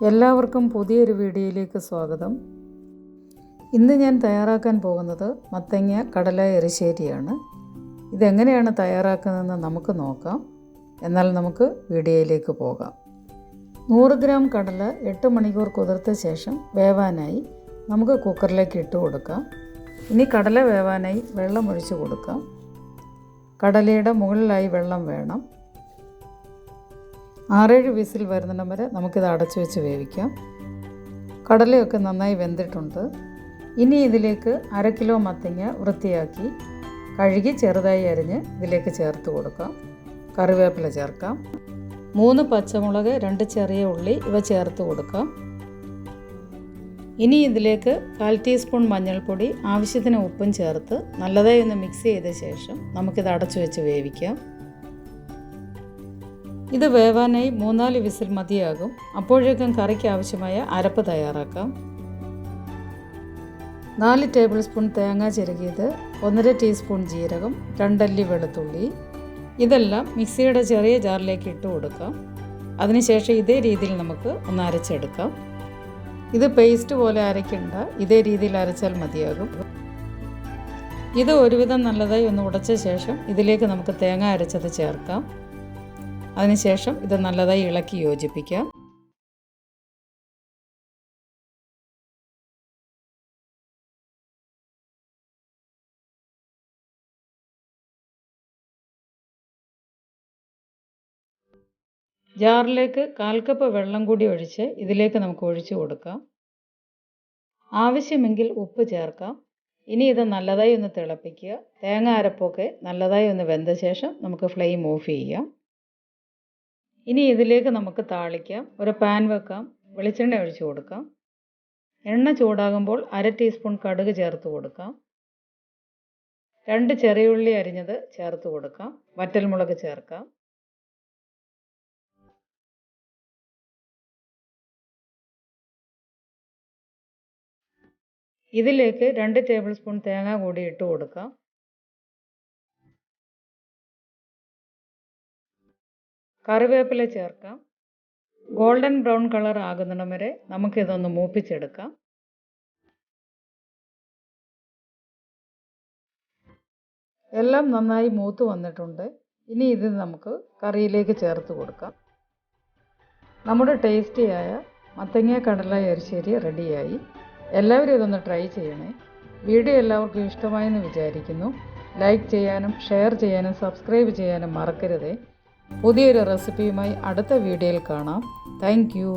എല്ലാവർക്കും പുതിയൊരു വീഡിയോയിലേക്ക് സ്വാഗതം. ഇന്ന് ഞാൻ തയ്യാറാക്കാൻ പോകുന്നത് മത്തങ്ങ കടല എരിശ്ശേരിയാണ്. ഇതെങ്ങനെയാണ് തയ്യാറാക്കുന്നതെന്ന് നമുക്ക് നോക്കാം. എന്നാൽ നമുക്ക് വീഡിയോയിലേക്ക് പോകാം. 100 ഗ്രാം കടല 8 മണിക്കൂർ കുതിർത്ത ശേഷം വേവാനായി നമുക്ക് കുക്കറിലേക്ക് ഇട്ട് കൊടുക്കാം. ഇനി കടല വേവാനായി വെള്ളം ഒഴിച്ച് കൊടുക്കാം. കടലയുടെ മുകളിലായി വെള്ളം വേണം. 6-7 വിസിൽ വരുന്നിടം വരെ നമുക്കിത് അടച്ചു വെച്ച് വേവിക്കാം. കടലയൊക്കെ നന്നായി വെന്തിട്ടുണ്ട്. ഇനി ഇതിലേക്ക് 1/2 കിലോ മത്തങ്ങ വൃത്തിയാക്കി കഴുകി ചെറുതായി അരിഞ്ഞ് ഇതിലേക്ക് ചേർത്ത് കൊടുക്കാം. കറിവേപ്പില ചേർക്കാം. 3 പച്ചമുളക്, 2 ചെറിയ ഉള്ളി ഇവ ചേർത്ത് കൊടുക്കാം. ഇനി ഇതിലേക്ക് 1/4 ടീസ്പൂൺ മഞ്ഞൾപ്പൊടി, ആവശ്യത്തിന് ഉപ്പും ചേർത്ത് നല്ലതായി ഒന്ന് മിക്സ് ചെയ്ത ശേഷം നമുക്കിത് അടച്ചു വെച്ച് വേവിക്കാം. ഇത് വേവാനായി 3-4 വിസിൽ മതിയാകും. അപ്പോഴേക്കും കറിക്ക് ആവശ്യമായ അരപ്പ് തയ്യാറാക്കാം. 4 ടേബിൾ സ്പൂൺ തേങ്ങ ചിരകിയത്, 1.5 ടീസ്പൂൺ ജീരകം, 2 അല്ലി വെളുത്തുള്ളി ഇതെല്ലാം മിക്സിയുടെ ചെറിയ ജാറിലേക്ക് ഇട്ട് കൊടുക്കാം. അതിനുശേഷം ഇതേ രീതിയിൽ നമുക്ക് ഒന്ന് അരച്ചെടുക്കാം. ഇത് പേസ്റ്റ് പോലെ അരയ്ക്കണ്ട, ഇതേ രീതിയിൽ അരച്ചാൽ മതിയാകും. ഇത് ഒരുവിധം നല്ലതായി ഒന്ന് ഉടച്ച ശേഷം ഇതിലേക്ക് നമുക്ക് തേങ്ങ അരച്ചത് ചേർക്കാം. അതിനുശേഷം ഇത് നല്ലതായി ഇളക്കി യോജിപ്പിക്കാം. ജാറിലേക്ക് 1/4 കപ്പ് വെള്ളം കൂടി ഒഴിച്ച് ഇതിലേക്ക് നമുക്ക് ഒഴിച്ചു കൊടുക്കാം. ആവശ്യമെങ്കിൽ ഉപ്പ് ചേർക്കാം. ഇനി ഇത് നല്ലതായി ഒന്ന് തിളപ്പിക്കുക. തേങ്ങ അരപ്പൊക്കെ നല്ലതായി ഒന്ന് വെന്ത ശേഷം നമുക്ക് ഫ്ലെയിം ഓഫ് ചെയ്യാം. ഇനി ഇതിലേക്ക് നമുക്ക് താളിക്കാം. ഒരു പാൻ വെക്കാം. വെളിച്ചെണ്ണ ഒഴിച്ച് കൊടുക്കാം. എണ്ണ ചൂടാകുമ്പോൾ 1/2 ടീസ്പൂൺ കടുക് ചേർത്ത് കൊടുക്കാം. 2 ചെറിയുള്ളി അരിഞ്ഞത് ചേർത്ത് കൊടുക്കാം. വറ്റൽമുളക് ചേർക്കാം. ഇതിലേക്ക് 2 ടേബിൾ സ്പൂൺ തേങ്ങ കൂടി ഇട്ട് കൊടുക്കാം. കറിവേപ്പില ചേർക്കാം. ഗോൾഡൻ ബ്രൗൺ കളർ ആകുന്നിടം വരെ നമുക്കിതൊന്ന് മൂപ്പിച്ചെടുക്കാം. എല്ലാം നന്നായി മൂത്ത് വന്നിട്ടുണ്ട്. ഇനി ഇത് നമുക്ക് കറിയിലേക്ക് ചേർത്ത് കൊടുക്കാം. നമ്മുടെ ടേസ്റ്റിയായ മത്തങ്ങ കടല എരിശ്ശേരി റെഡിയായി. എല്ലാവരും ഇതൊന്ന് ട്രൈ ചെയ്യണേ. വീഡിയോ എല്ലാവർക്കും ഇഷ്ടമായെന്ന് വിചാരിക്കുന്നു. ലൈക്ക് ചെയ്യാനും ഷെയർ ചെയ്യാനും സബ്സ്ക്രൈബ് ചെയ്യാനും മറക്കരുതേ. പുതിയൊരു റെസിപ്പിയുമായി അടുത്ത വീഡിയോയിൽ കാണാം. Thank you.